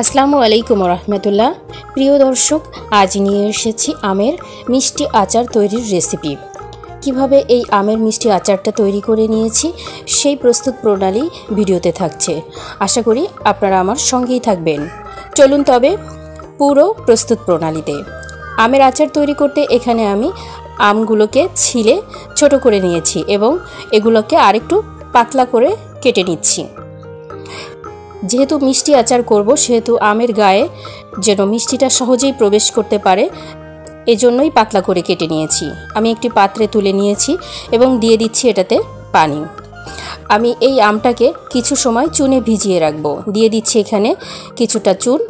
আসসালামু আলাইকুম রহমতুল্লাহ। প্রিয় দর্শক, আজ নিয়ে এসেছি আমের মিষ্টি আচার তৈরির রেসিপি। কিভাবে এই আমের মিষ্টি আচারটা তৈরি করে নিয়েছি সেই প্রস্তুত প্রণালী ভিডিওতে থাকছে। আশা করি আপনারা আমার সঙ্গেই থাকবেন। চলুন তবে পুরো প্রস্তুত প্রণালীতে। আমের আচার তৈরি করতে এখানে আমি আমগুলোকে ছিলে ছোট করে নিয়েছি এবং এগুলোকে আরেকটু পাতলা করে কেটে নিচ্ছি। যেহেতু মিষ্টি আচার করব সেহেতু আমের গায়ে যেন মিষ্টিটা সহজেই প্রবেশ করতে পারে এজন্যই পাতলা করে কেটে নিয়েছি। আমি একটি পাত্রে তুলে নিয়েছি এবং দিয়ে দিচ্ছি এটাতে পানি। আমি এই আমটাকে কিছু সময় চুনে ভিজিয়ে রাখব। দিয়ে দিচ্ছি এখানে কিছুটা চুন।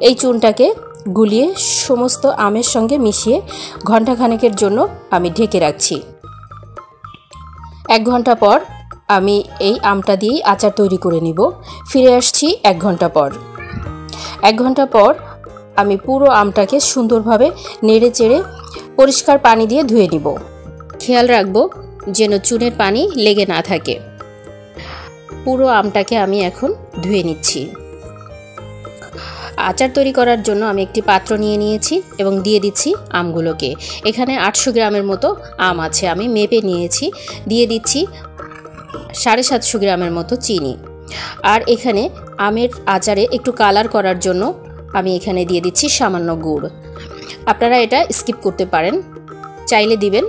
এই চুনটাকে গুলিয়ে সমস্ত আমের সঙ্গে মিশিয়ে ঘণ্টাখানেকের জন্য আমি ঢেকে রাখছি। 1 ঘন্টা পর আমি এই আমটা দিয়েই আচার তৈরি করে নিব। ফিরে আসছি 1 ঘন্টা পর। 1 ঘন্টা পর আমি পুরো আমটাকে সুন্দরভাবে নেড়ে চেড়ে পরিষ্কার পানি দিয়ে ধুয়ে নিব। খেয়াল রাখব যেন চুনের পানি লেগে না থাকে। পুরো আমটাকে আমি এখন ধুয়ে নিচ্ছি। আচার তৈরি করার জন্য আমি একটি পাত্র নিয়ে নিয়েছি এবং দিয়ে দিচ্ছি আমগুলোকে। এখানে 800 গ্রামের মতো আম আছে, আমি মেপে নিয়েছি। দিয়ে দিচ্ছি 750 গ্রামের মতো চিনি। আর এখানে আমের আচারে একটু কালার করার জন্য আমি এখানে দিয়ে দিচ্ছি সামান্য গুড়। আপনারা এটা স্কিপ করতে পারেন, চাইলে দিবেন।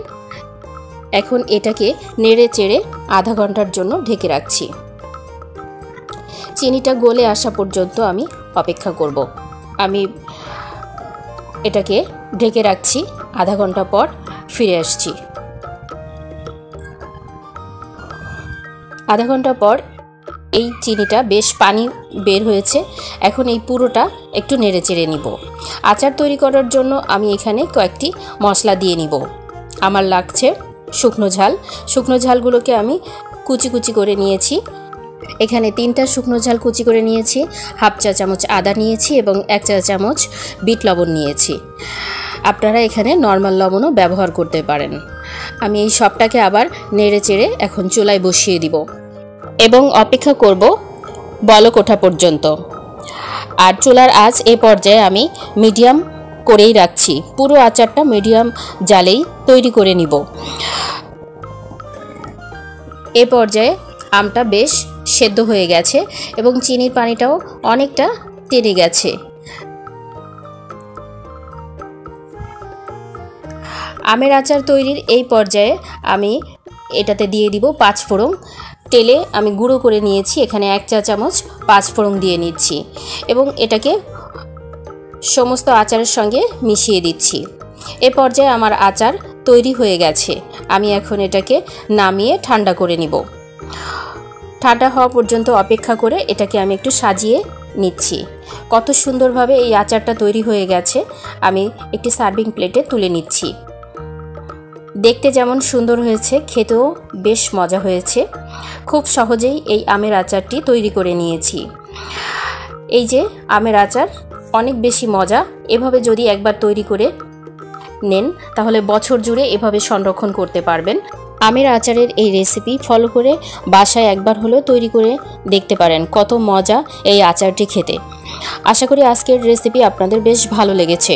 এখন এটাকে নেড়ে চেড়ে আধা ঘন্টার জন্য ঢেকে রাখছি। চিনিটা গলে আসা পর্যন্ত আমি অপেক্ষা করব। আমি এটাকে ঢেকে রাখছি। আধা ঘন্টা পর ফিরে আসছি। আধা ঘন্টা পর এই চিনিটা বেশ পানি বের হয়েছে। এখন এই পুরোটা একটু নেড়ে চেড়ে নিব। আচার তৈরি করার জন্য আমি এখানে কয়েকটি মশলা দিয়ে নিব। আমার লাগছে শুকনো ঝাল। শুকনো ঝালগুলোকে আমি কুচি কুচি করে নিয়েছি। এখানে 3টা শুকনো ঝাল কুচি করে নিয়েছি। হাফ চা চামচ আদা নিয়েছি এবং 1 চা চামচ বিট লবণ নিয়েছি। আপনারা এখানে নর্মাল লবণও ব্যবহার করতে পারেন। আমি এই সবটাকে আবার নেড়ে চেড়ে এখন চুলায় বসিয়ে দিব এবং অপেক্ষা করব বলক ওঠা পর্যন্ত। আর চুলার আঁচ এ পর্যায়ে আমি মিডিয়াম করেই রাখছি। পুরো আচারটা মিডিয়াম জালেই তৈরি করে নিব। এ পর্যায়ে আমটা বেশ সেদ্ধ হয়ে গেছে এবং চিনির পানিটাও অনেকটা টেনে গেছে। আমের আচার তৈরির এই পর্যায়ে আমি এটাতে দিয়ে দিব 5 ফোড়ন। তেলে আমি গুঁড়ো করে নিয়েছি। এখানে 1 চা চামচ 5 ফোড়ন দিয়ে নিচ্ছি এবং এটাকে সমস্ত আচারের সঙ্গে মিশিয়ে দিচ্ছি। এ পর্যায়ে আমার আচার তৈরি হয়ে গেছে। আমি এখন এটাকে নামিয়ে ঠান্ডা করে নিব। ঠান্ডা হওয়া পর্যন্ত অপেক্ষা করে এটাকে আমি একটু সাজিয়ে নিচ্ছি। কত সুন্দরভাবে এই আচারটা তৈরি হয়ে গেছে। আমি একটি সার্ভিং প্লেটে তুলে নিচ্ছি। দেখতে যেমন সুন্দর হয়েছে, খেতেও বেশ মজা হয়েছে। খুব সহজেই এই আমের আচারটি তৈরি করে নিয়েছি। এই যে আমের আচার অনেক বেশি মজা। এভাবে যদি একবার তৈরি করে নেন তাহলে বছর জুড়ে এভাবে সংরক্ষণ করতে পারবেন। আমের আচারের এই রেসিপি ফলো করে বাসায় একবার হলেও তৈরি করে দেখতে পারেন। কত মজা এই আচারটি খেতে। আশা করি আজকের রেসিপি আপনাদের বেশ ভালো লেগেছে।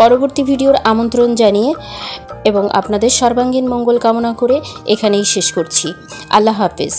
পরবর্তী ভিডিওর আমন্ত্রণ জানিয়ে এবং আপনাদের সর্বাঙ্গীন মঙ্গল কামনা করে এখানেই শেষ করছি। আল্লাহ হাফেজ।